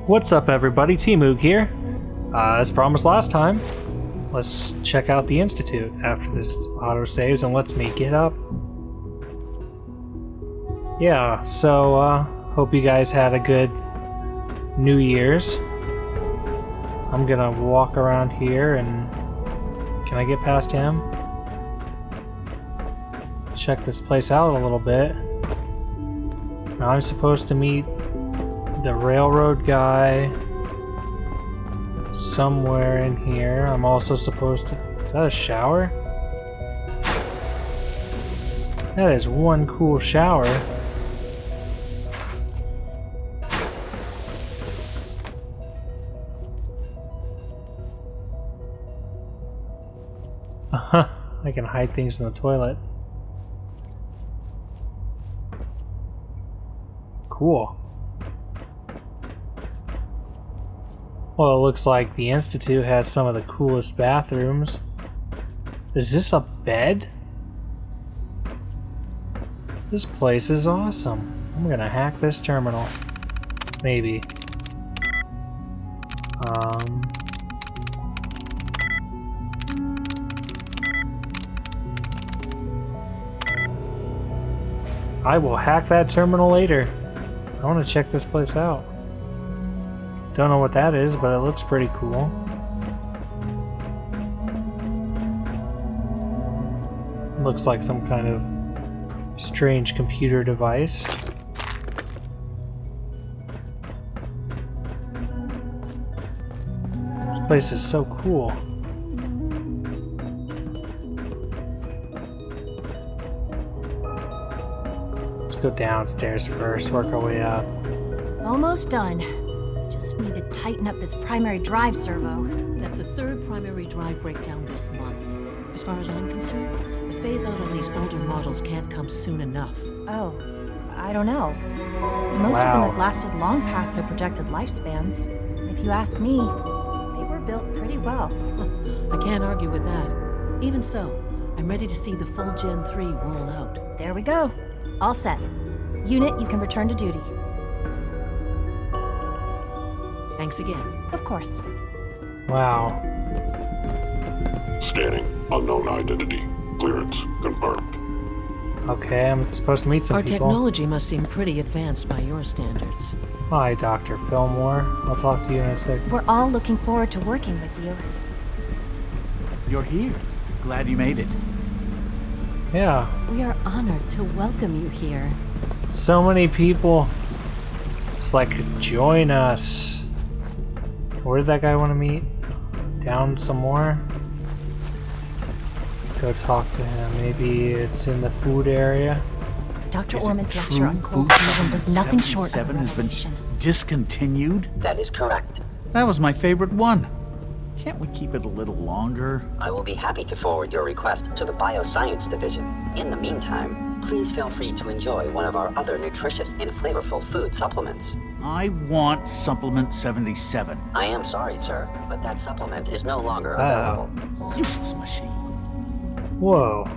What's up, everybody? T-Moog here. As promised last time, let's check out the Institute after this auto saves and lets me get up. Yeah, so hope you guys had a good New Year's. I'm gonna walk around here and can I get past him? Check this place out a little bit. Now I'm supposed to meet the railroad guy somewhere in here. I'm also supposed to... Is that a shower? That is one cool shower. I can hide things in the toilet. Cool. Well, it looks like the Institute has some of the coolest bathrooms. Is this a bed? This place is awesome. I'm gonna hack this terminal. Maybe. I will hack that terminal later. I want to check this place out. Don't know what that is, but it looks pretty cool. Looks like some kind of strange computer device. This place is so cool. Let's go downstairs first, work our way up. Almost done. Just need to tighten up this primary drive servo. That's the third primary drive breakdown this month. As far as I'm concerned, the phase-out on these older models can't come soon enough. Oh, I don't know. Most of them have lasted long past their projected lifespans. If you ask me, they were built pretty well. I can't argue with that. Even so, I'm ready to see the full Gen 3 roll out. There we go. All set. Unit, you can return to duty. Thanks again. Of course. Wow. Scanning. Unknown identity. Clearance confirmed. Okay, I'm supposed to meet some Our people. technology must seem pretty advanced by your standards. Hi, Dr. Fillmore. I'll talk to you in a sec. We're all looking forward to working with you. You're here. Glad you made it. Yeah. We are honored to welcome you here. So many people. It's like, join us. Where did that guy want to meet? Down some more? Go talk to him. Maybe it's in the food area. Dr. Is it Orman's lecture true on cold food fusion was nothing short of a 77 has been revelation. discontinued? That is correct. That was my favorite one. Can't we keep it a little longer? I will be happy to forward your request to the Bioscience Division. In the meantime, please feel free to enjoy one of our other nutritious and flavorful food supplements. I want Supplement 77. I am sorry, sir, but that supplement is no longer available. Useless machine. Whoa.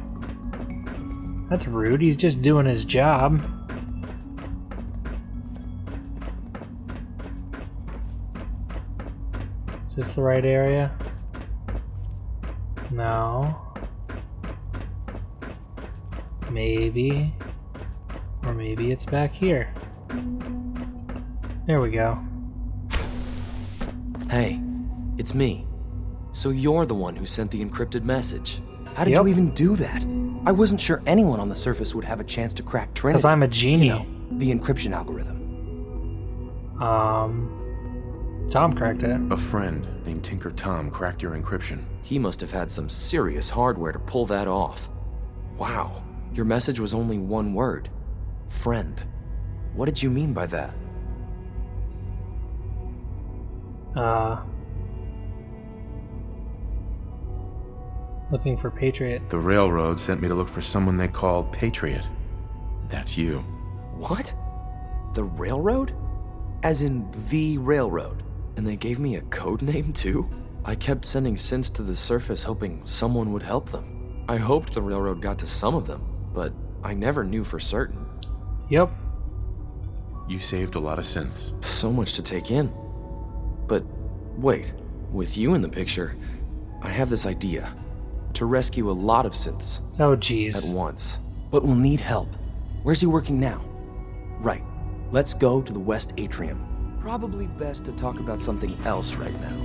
That's rude. He's just doing his job. Is this the right area? No. Maybe. Or maybe it's back here. There we go. Hey, it's me. So you're the one who sent the encrypted message. How did Yep. you even do that? I wasn't sure anyone on the surface would have a chance to crack Trinity. Because I'm a genie. You know, the encryption algorithm. Tom cracked it. A friend named Tinker Tom cracked your encryption. He must have had some serious hardware to pull that off. Wow, your message was only one word. Friend. What did you mean by that? Looking for Patriot. The railroad sent me to look for someone they called Patriot. That's you. What? The railroad? As in the railroad? And they gave me a code name too? I kept sending synths to the surface hoping someone would help them. I hoped the railroad got to some of them, but I never knew for certain. Yep. You saved a lot of synths. So much to take in. But wait, with you in the picture, I have this idea. To rescue a lot of synths Oh, jeez. at once. But we'll need help. Where's he working now? Right. Let's go to the West Atrium. Probably best to talk about something else right now.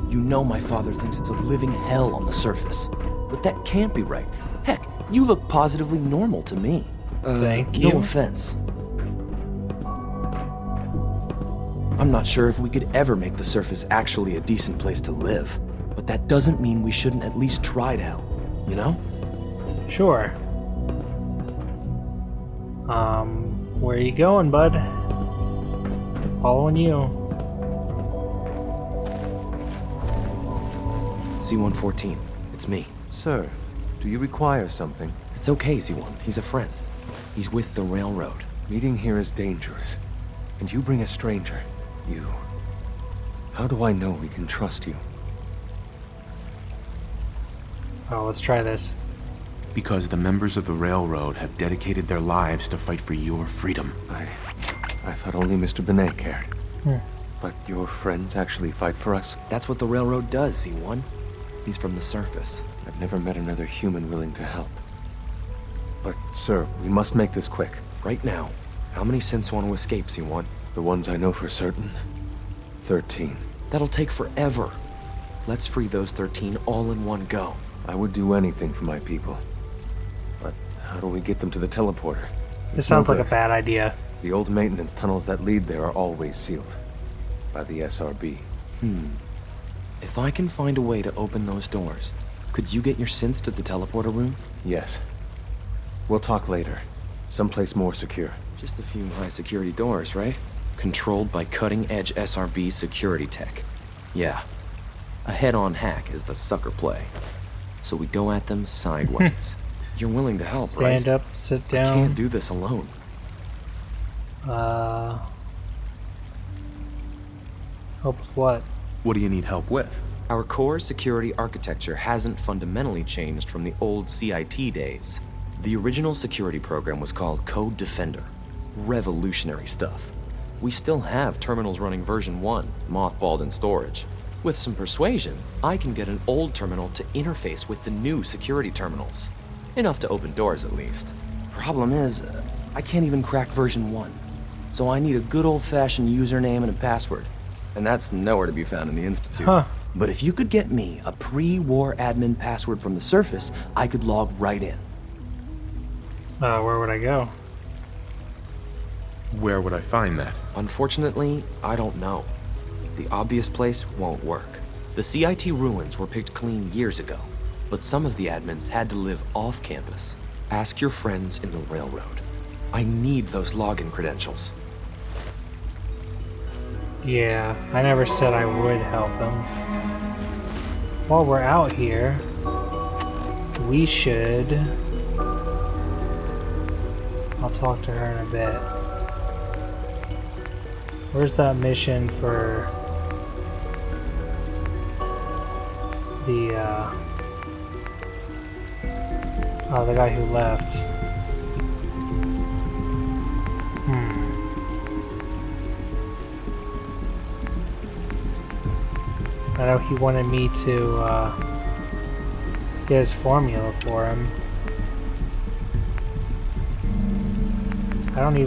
You know my father thinks it's a living hell on the surface. But that can't be right. Heck, you look positively normal to me. Thank you. No offense. I'm not sure if we could ever make the surface actually a decent place to live. But that doesn't mean we shouldn't at least try to help, you know? Sure. Where are you going, bud? Following you. C-114, it's me. Sir, do you require something? It's okay, Z1. He's a friend. He's with the railroad. Meeting here is dangerous. And you bring a stranger. You. How do I know we can trust you? Oh, let's try this. Because the members of the railroad have dedicated their lives to fight for your freedom. I thought only Mr. Benet cared. But your friends actually fight for us? That's what the railroad does, Z1. He's from the surface. I've never met another human willing to help. But, sir, we must make this quick. Right now, how many synths want to escape, Z1? The ones I know for certain? 13. That'll take forever. Let's free those 13 all in one go. I would do anything for my people. But how do we get them to the teleporter? This sounds like a bad idea. The old maintenance tunnels that lead there are always sealed. By the SRB. If I can find a way to open those doors, could you get your synths to the teleporter room? Yes. We'll talk later. Someplace more secure. Just a few high-security doors, right? Controlled by cutting-edge SRB security tech. Yeah. A head-on hack is the sucker play. So we go at them sideways. You're willing to help, right? Stand up, sit down. I can't do this alone. Help with what? What do you need help with? Our core security architecture hasn't fundamentally changed from the old CIT days. The original security program was called Code Defender. Revolutionary stuff. We still have terminals running version 1, mothballed in storage. With some persuasion, I can get an old terminal to interface with the new security terminals. Enough to open doors, at least. Problem is, I can't even crack version 1. So I need a good old-fashioned username and a password. And that's nowhere to be found in the Institute. But if you could get me a pre-war admin password from the surface, I could log right in. Where would I go? Where would I find that? Unfortunately, I don't know. The obvious place won't work. The CIT ruins were picked clean years ago, but some of the admins had to live off campus. Ask your friends in the railroad. I need those login credentials. Yeah, I never said I would help them. While we're out here, we should... I'll talk to her in a bit. Where's that mission for the the guy who left? I know he wanted me to get his formula for him. I don't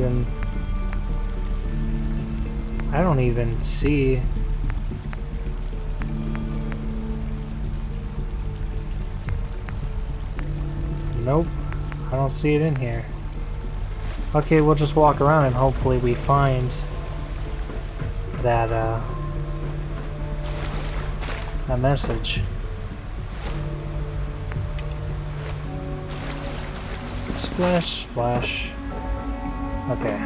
even see. Nope, I don't see it in here. Okay, we'll just walk around and hopefully we find that that message. Splash, splash. Okay.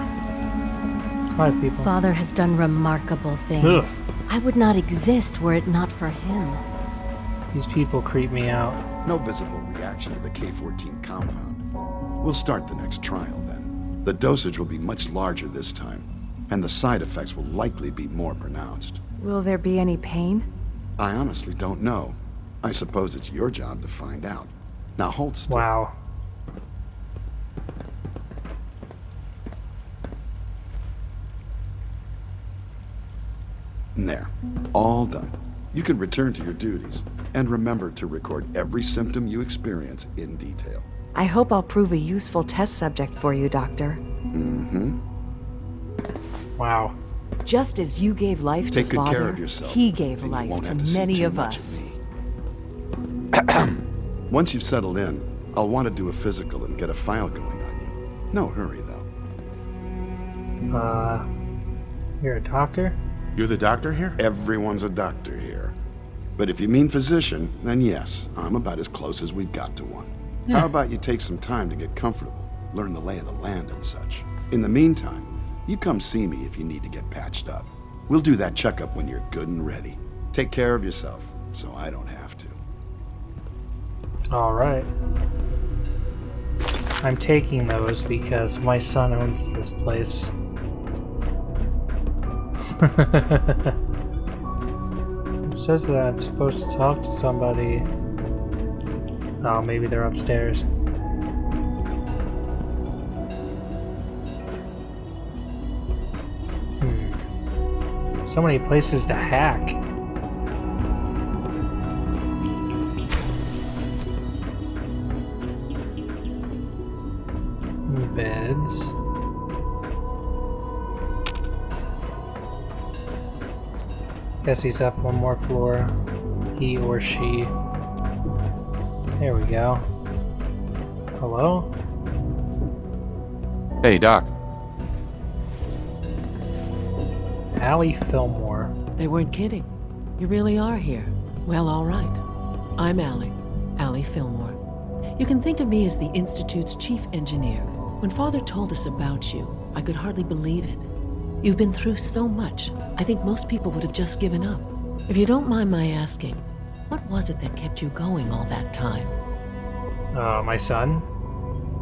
Hi, people. Father has done remarkable things. Ugh. I would not exist were it not for him. These people creep me out. No visible reaction to the K-14 compound. We'll start the next trial then. The dosage will be much larger this time, and the side effects will likely be more pronounced. Will there be any pain? I honestly don't know. I suppose it's your job to find out. Now hold still. Wow. There. All done. You can return to your duties. And remember to record every symptom you experience in detail. I hope I'll prove a useful test subject for you, Doctor. Mm-hmm. Wow. Just as you gave life to Take good Father, care of yourself, he gave and you life won't to have to see many too of much us. me. Once you've settled in, I'll want to do a physical and get a file going on you. No hurry, though. You're a doctor? You're the doctor here? Everyone's a doctor here. But if you mean physician, then yes, I'm about as close as we've got to one. How about you take some time to get comfortable, learn the lay of the land and such. In the meantime, you come see me if you need to get patched up. We'll do that checkup when you're good and ready. Take care of yourself, so I don't have to. All right. I'm taking those because my son owns this place. It says that I'm supposed to talk to somebody. Oh, maybe they're upstairs. So many places to hack. Beds. Guess he's up one more floor. He or she. There we go. Hello? Hey, Doc. Allie Fillmore. They weren't kidding. You really are here. Well, all right. I'm Allie Fillmore. You can think of me as the Institute's chief engineer. When Father told us about you, I could hardly believe it. You've been through so much, I think most people would have just given up. If you don't mind my asking, what was it that kept you going all that time? My son?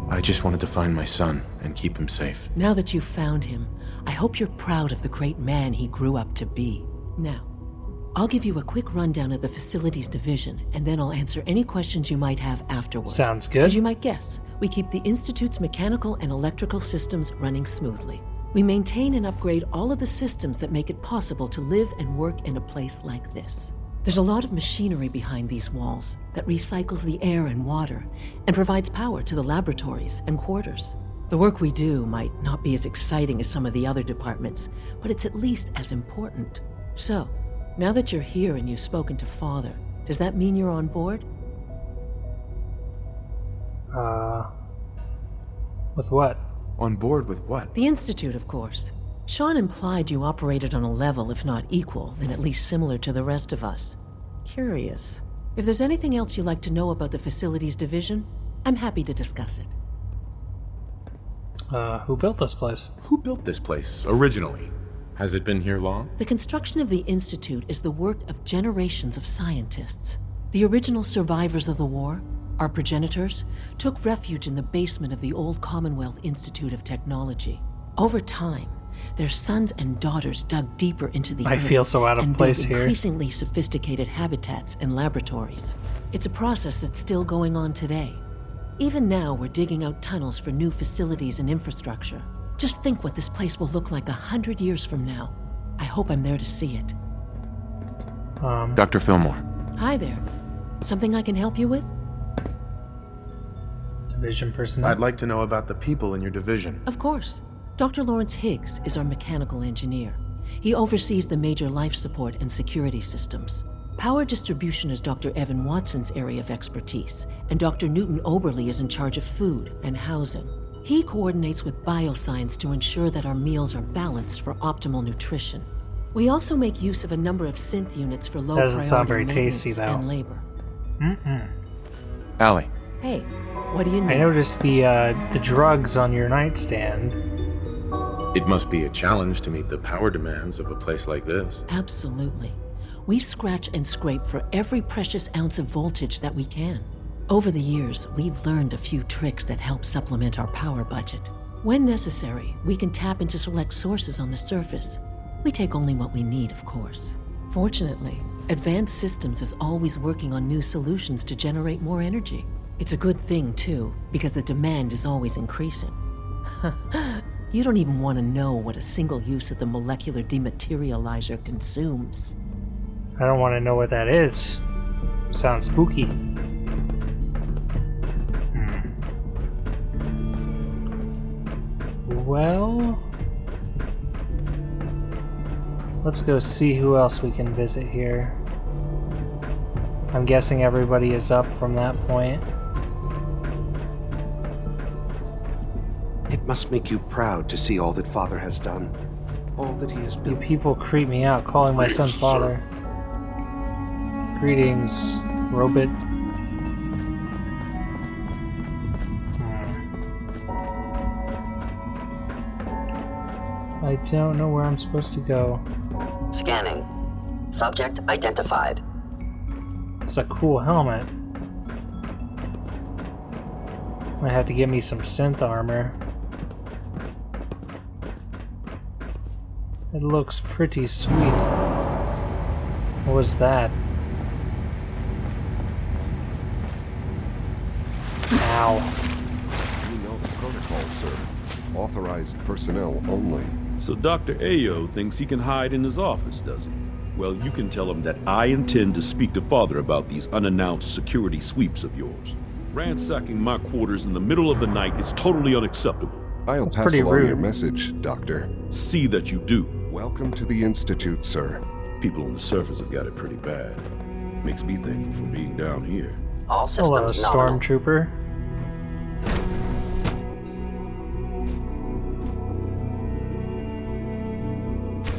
I just wanted to find my son and keep him safe. Now that you've found him, I hope you're proud of the great man he grew up to be. Now, I'll give you a quick rundown of the facilities division, and then I'll answer any questions you might have afterward. Sounds good. As you might guess, we keep the Institute's mechanical and electrical systems running smoothly. We maintain and upgrade all of the systems that make it possible to live and work in a place like this. There's a lot of machinery behind these walls that recycles the air and water and provides power to the laboratories and quarters. The work we do might not be as exciting as some of the other departments, but it's at least as important. So, now that you're here and you've spoken to Father, does that mean you're on board? With what? On board with what? The Institute, of course. Sean implied you operated on a level, if not equal, then at least similar to the rest of us. Curious. If there's anything else you'd like to know about the Facilities Division, I'm happy to discuss it. Who built this place? Who built this place, originally? Has it been here long? The construction of the Institute is the work of generations of scientists. The original survivors of the war, our progenitors, took refuge in the basement of the old Commonwealth Institute of Technology. Over time, their sons and daughters dug deeper into the I earth feel so out of and place built here. increasingly sophisticated habitats and laboratories. It's a process that's still going on today. Even now, we're digging out tunnels for new facilities and infrastructure. Just think what this place will look like 100 years from now. I hope I'm there to see it. Dr. Fillmore. Hi there. Something I can help you with? Division personnel? I'd like to know about the people in your division. Of course. Dr. Lawrence Higgs is our mechanical engineer. He oversees the major life support and security systems. Power distribution is Dr. Evan Watson's area of expertise, and Dr. Newton Oberly is in charge of food and housing. He coordinates with bioscience to ensure that our meals are balanced for optimal nutrition. We also make use of a number of synth units for low Doesn't sound very priority tasty, maintenance though. and labor. Allie. Hey, what do you need? I noticed the drugs on your nightstand. It must be a challenge to meet the power demands of a place like this. Absolutely. We scratch and scrape for every precious ounce of voltage that we can. Over the years, we've learned a few tricks that help supplement our power budget. When necessary, we can tap into select sources on the surface. We take only what we need, of course. Fortunately, Advanced Systems is always working on new solutions to generate more energy. It's a good thing, too, because the demand is always increasing. You don't even want to know what a single use of the molecular dematerializer consumes. I don't want to know what that is. Sounds spooky. Well, let's go see who else we can visit here. I'm guessing everybody is up from that point. It must make you proud to see all that Father has done. All that he has You built. people creep me out calling my son father. Greetings, Robot. I don't know where I'm supposed to go. Scanning. Subject identified. It's a cool helmet. Might have to get me some synth armor. It looks pretty sweet. What was that? Ow. You know the protocol, sir. Authorized personnel only. So Dr. Ayo thinks he can hide in his office, does he? Well, you can tell him that I intend to speak to Father about these unannounced security sweeps of yours. Ransacking my quarters in the middle of the night is totally unacceptable. I'll That's pass pretty along rude. your message, Doctor. See that you do. Welcome to the Institute, sir. People on the surface have got it pretty bad. Makes me thankful for being down here. All Hello, systems nominal. Stormtrooper.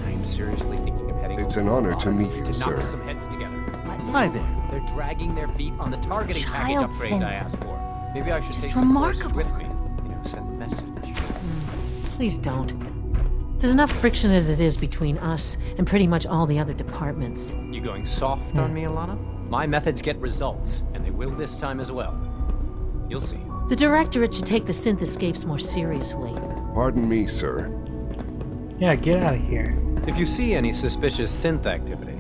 I'm seriously thinking of heading It's over an honor the to odds meet you, to sir. knock some heads together. Hi there. They're dragging their feet on the targeting package Child upgrades synth. I asked for. Maybe I should just take some courses remarkable. with me. You know, send a message. Please don't. There's enough friction as it is between us and pretty much all the other departments. You going soft on me, Alana? My methods get results, and they will this time as well. You'll see. The Directorate should take the synth escapes more seriously. Pardon me, sir. Yeah, get out of here. If you see any suspicious synth activity,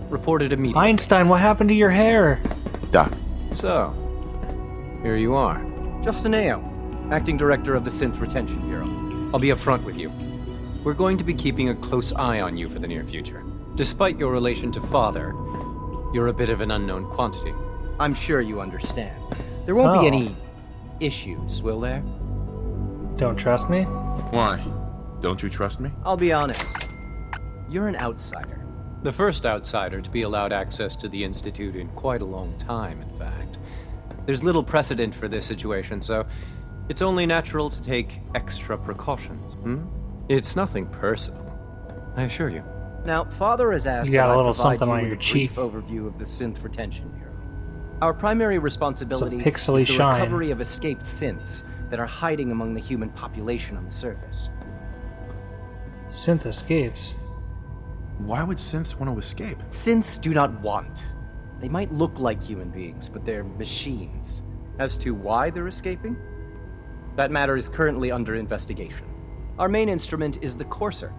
report it immediately. Einstein, what happened to your hair? Doc. So, here you are. Justin Ayo, Acting Director of the Synth Retention Bureau. I'll be upfront with you. We're going to be keeping a close eye on you for the near future. Despite your relation to Father, you're a bit of an unknown quantity. I'm sure you understand. There won't be any issues, will there? Don't trust me? Why? Don't you trust me? I'll be honest. You're an outsider. The first outsider to be allowed access to the Institute in quite a long time, in fact. There's little precedent for this situation, so it's only natural to take extra precautions. It's nothing personal, I assure you. Now, Father has asked You got that a little I provide something you on with your a cheek. brief overview of the Synth Retention Bureau. Our primary responsibility pixely is the shine. recovery of escaped synths that are hiding among the human population on the surface. Synth escapes. Why would synths want to escape? Synths do not want. They might look like human beings, but they're machines. As to why they're escaping? That matter is currently under investigation. Our main instrument is the Courser,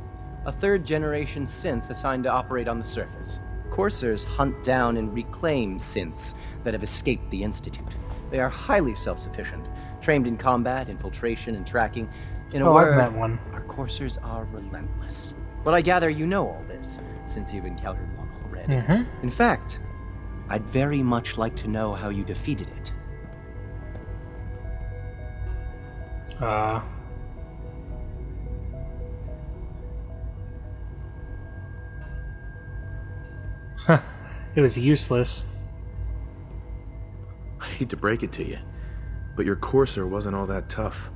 a third-generation synth assigned to operate on the surface. Coursers hunt down and reclaim synths that have escaped the Institute. They are highly self-sufficient, trained in combat, infiltration, and tracking. In a word, I've met one. our Coursers are relentless. But I gather you know all this, since you've encountered one already. In fact, I'd very much like to know how you defeated it. It was useless. I hate to break it to you, but your Courser wasn't all that tough.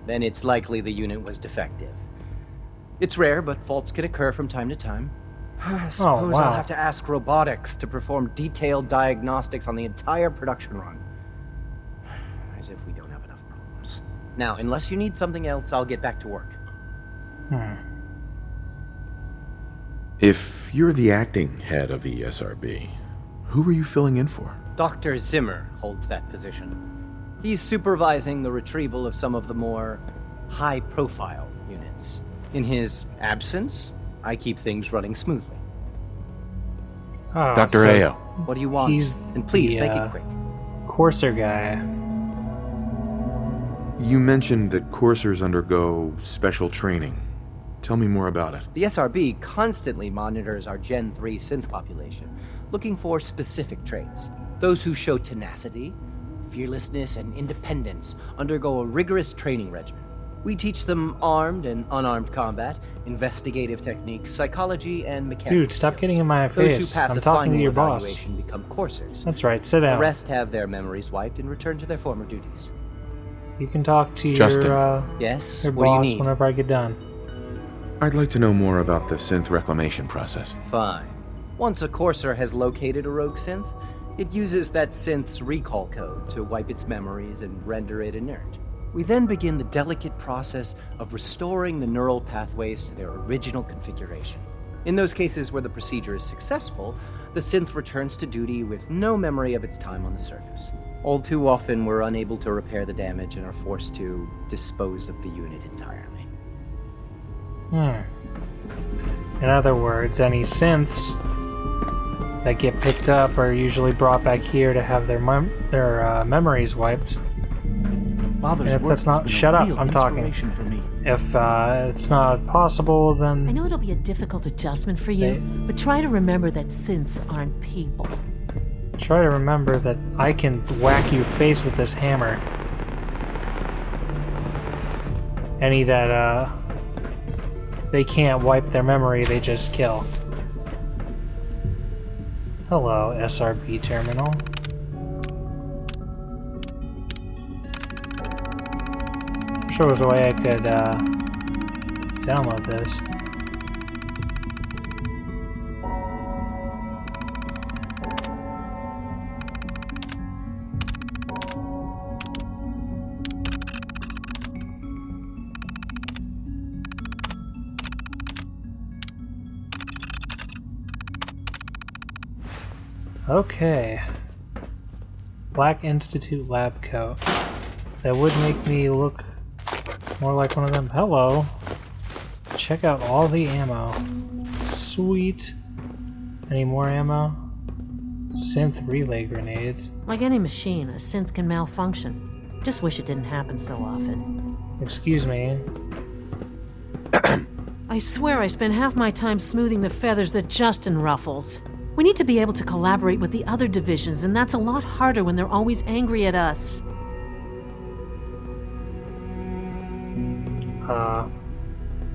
Then it's likely the unit was defective. It's rare, but faults can occur from time to time. I suppose wow. I'll have to ask robotics to perform detailed diagnostics on the entire production run. As if we don't have enough problems. Now, unless you need something else, I'll get back to work. If you're the acting head of the SRB, who were you filling in for? Dr. Zimmer holds that position. He's supervising the retrieval of some of the more high-profile units. In his absence, I keep things running smoothly. Dr. Ayo. What do you want? He's And please the, make it quick. Courser guy. You mentioned that coursers undergo special training. Tell me more about it. The SRB constantly monitors our Gen 3 synth population, looking for specific traits. Those who show tenacity, fearlessness, and independence undergo a rigorous training regimen. We teach them armed and unarmed combat, investigative techniques, psychology, and mechanics. Dude, stop getting in my face. Those who pass I'm a talking to final your boss. evaluation become coursers. That's right, sit down. The rest have their memories wiped and return to their former duties. You can talk to Justin. Yes, your what do you boss need? whenever I get done. I'd like to know more about the synth reclamation process. Fine. Once a courser has located a rogue synth, it uses that synth's recall code to wipe its memories and render it inert. We then begin the delicate process of restoring the neural pathways to their original configuration. In those cases where the procedure is successful, the synth returns to duty with no memory of its time on the surface. All too often, we're unable to repair the damage and are forced to dispose of the unit entirely. In other words, any synths that get picked up are usually brought back here to have their memories wiped. Father's And if work that's has not, been a shut up, real I'm talking. inspiration for me. If it's not possible, then I know it'll be a difficult adjustment for you, but try to remember that synths aren't people. try to remember that I can whack you face with this hammer. Any that they can't wipe their memory, they just kill. Hello, SRB terminal. I'm sure there's a way I could download this. Okay. Black Institute lab coat. That would make me look more like one of them. Hello. Check out all the ammo. Sweet. Any more ammo? Synth relay grenades. Like any machine, a synth can malfunction. Just wish it didn't happen so often. Excuse me. I swear I spend half my time smoothing the feathers that Justin ruffles. We need to be able to collaborate with the other divisions, and that's a lot harder when they're always angry at us.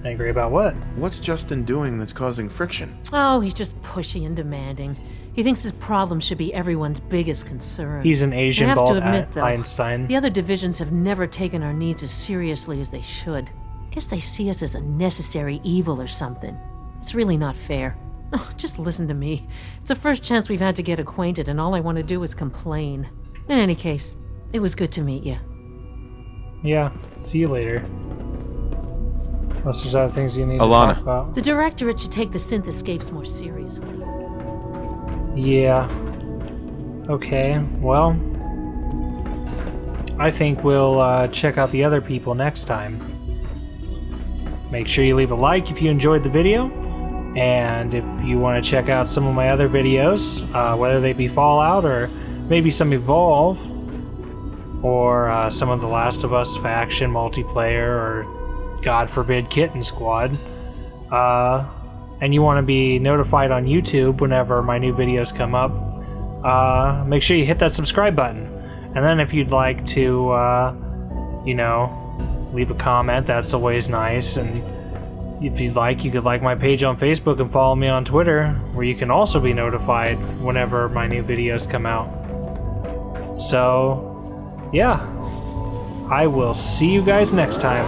Angry about what? What's Justin doing that's causing friction? Oh, he's just pushy and demanding. He thinks his problem should be everyone's biggest concern. He's an Asian I have bald to admit, though, Einstein. The other divisions have never taken our needs as seriously as they should. Guess they see us as a necessary evil or something. It's really not fair. Oh, just listen to me. It's the first chance we've had to get acquainted, and all I want to do is complain. In any case, it was good to meet you. Yeah, see you later. Unless there's other things you need Alana. to talk about. The directorate should take the synth escapes more seriously. Yeah. Okay, well, I think we'll check out the other people next time. Make sure you leave a like if you enjoyed the video. And if you want to check out some of my other videos, whether they be Fallout or maybe some Evolve, or some of the Last of Us faction multiplayer, or God forbid Kitten Squad, and you want to be notified on YouTube whenever my new videos come up, make sure you hit that subscribe button. And then if you'd like to, you know, leave a comment, that's always nice. And if you'd like, you could like my page on Facebook and follow me on Twitter, where you can also be notified whenever my new videos come out. So, yeah. I will see you guys next time.